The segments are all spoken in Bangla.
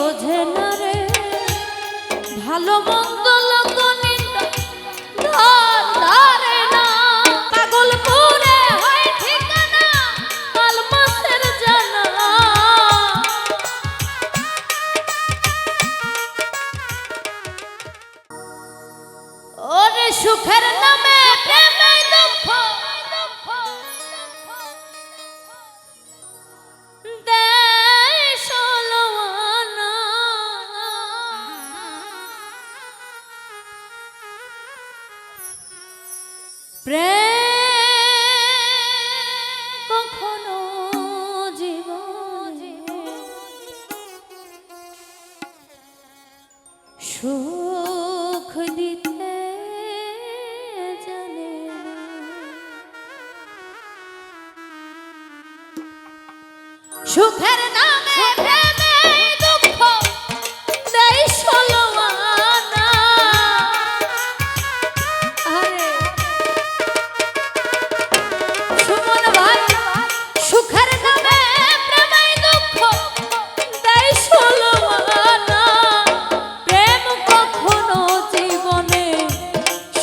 বোঝে না রে ভালো মন্দ লোক নিন্দা ধারে না পাগল পুরে হয় ঠিকানা আলমাসের জানা ওরে সুখের নামে প্রেমে দুঃখ দেয় ষোলোয়ানা প্রেম কখনো জীবনে সুখ দিতে জানে না সুখের নামে প্রেমে দুঃখ দেয় ষোলোয়ানা আরে সুমন ভাই সুখের নামে প্রেমে দুঃখ দেয় ষোলোয়ানা প্রেম কখনো জীবনে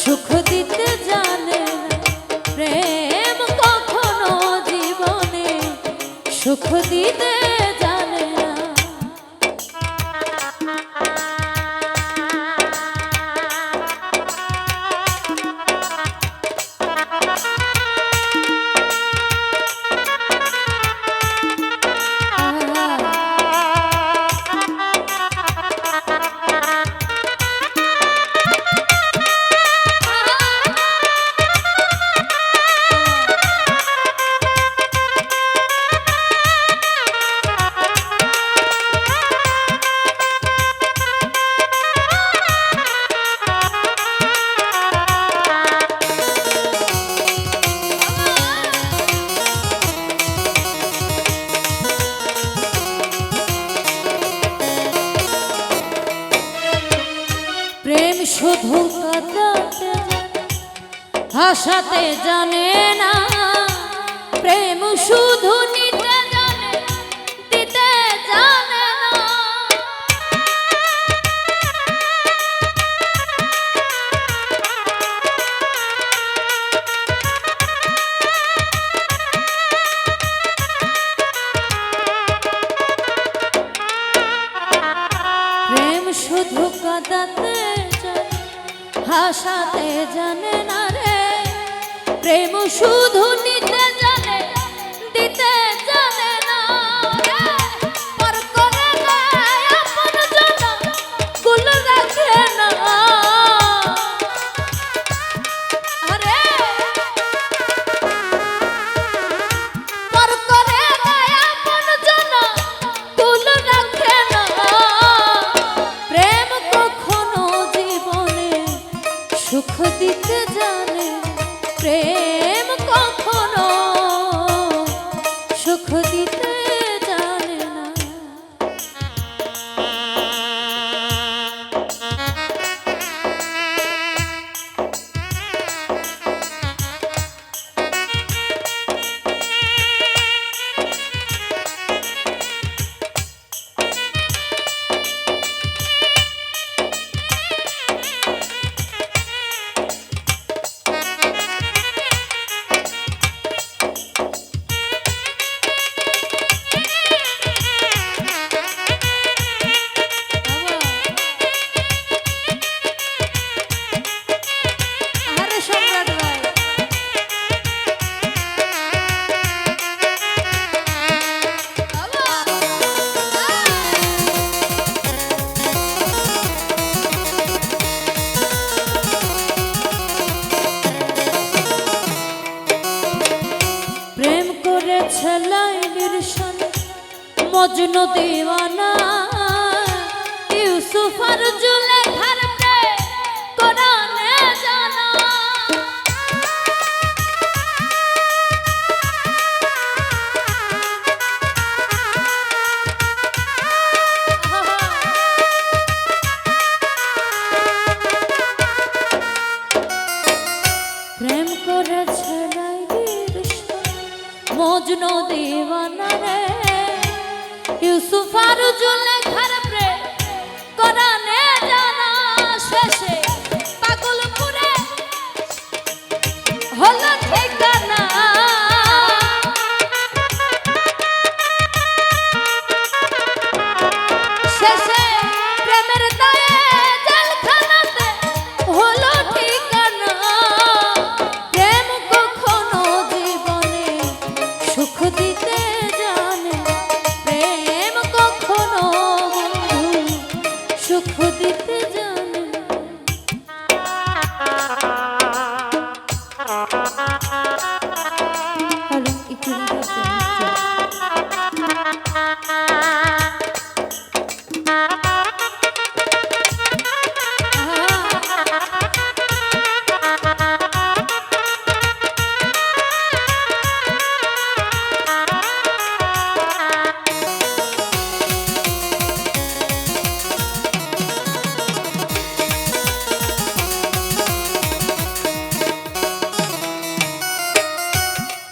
সুখ দিতে জানে না প্রেম কখনো জীবনে সুখ দিতে জানে না প্রেম শুধু কাঁদাতে হাসাতে জানে না প্রেম শুধু নিতে জানে দিতে জানে না প্রেম শুধু কাঁদাতে হাসাতে জানে না রে প্রেম শুধু নিতে জানে দিতে জানে না পর করে দেয় আপন জন কুল রাখে না আরে পর করে দেয় আপন জন কুল রাখে না প্রেম কখনো জীবনে সুখ দিতে জানে প্রেম কখনো সুখ দিতে জানে না মজনু দিওয়ানা ইউসুফ আর জুলেখার প্রেম কোরআনে জানা প্রেম করেছে মজনু দিওয়ানা রে ইউসুফ আর জুলেখার প্রেম কোরআনে জানা শেষে পাগলপুরে হলো ঠিকানা। শেষে প্রেমের দায়ে জেলখানাতে হলো ঠিকানা। প্রেম কখনো জীবনে সুখ দিতে জানে, প্রেম কখনো বন্ধু সুখ দিতে জানে। হ্যালো, একটু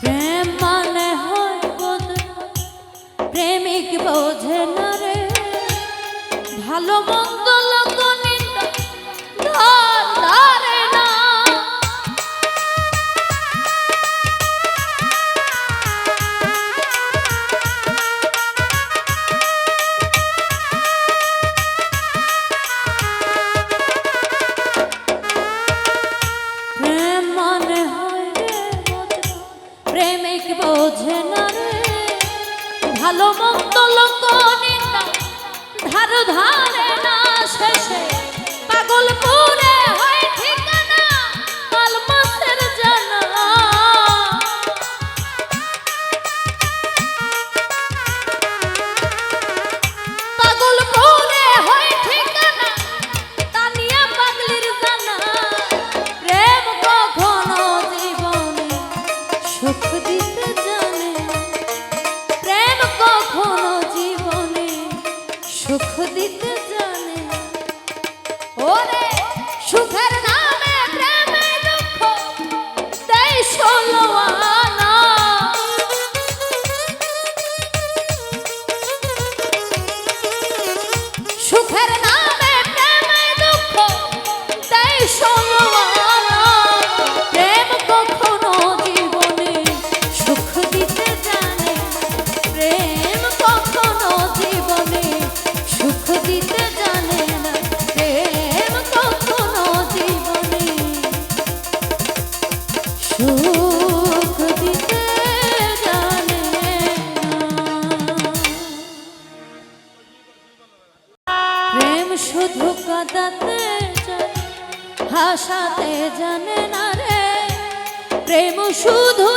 প্রেম মানে হয় বদনা, প্রেমিক বোঝে না রে। ভালো মন্দ লোক নিন্দা ধার ধারে না। প্রেম মানে হয় রে বদনা, প্রেমিক বোঝে না রে। ভালো মন্দ লোক নিন্দা ধার ধারে না। শেষে পাগলপুরে হয় ঠিকানা, আলমাসের জানা। পাগলপুরে হয় ঠিকানা, তানিয়া পাগলির জানা। প্রেম কখনো জীবনে সুখ দিতে জানে, প্রেম কখনো জীবনে সুখ দিতে জানে। ওরে সুখের নামে প্রেমে দুঃখ দেয় ষোলো আনা। সুখের নামে প্রেমে দুঃখ দেয় ষোলো আনা। প্রেম কখনো জীবনে সুখ দিতে জানে, প্রেম কখনো জীবনে সুখ দিতে জানে না। প্রেম কখনো জীবনে সুখ দিতে জানে না। প্রেম শুধু কাঁদাতে জানে, হাসাতে জানে না রে। প্রেম শুধু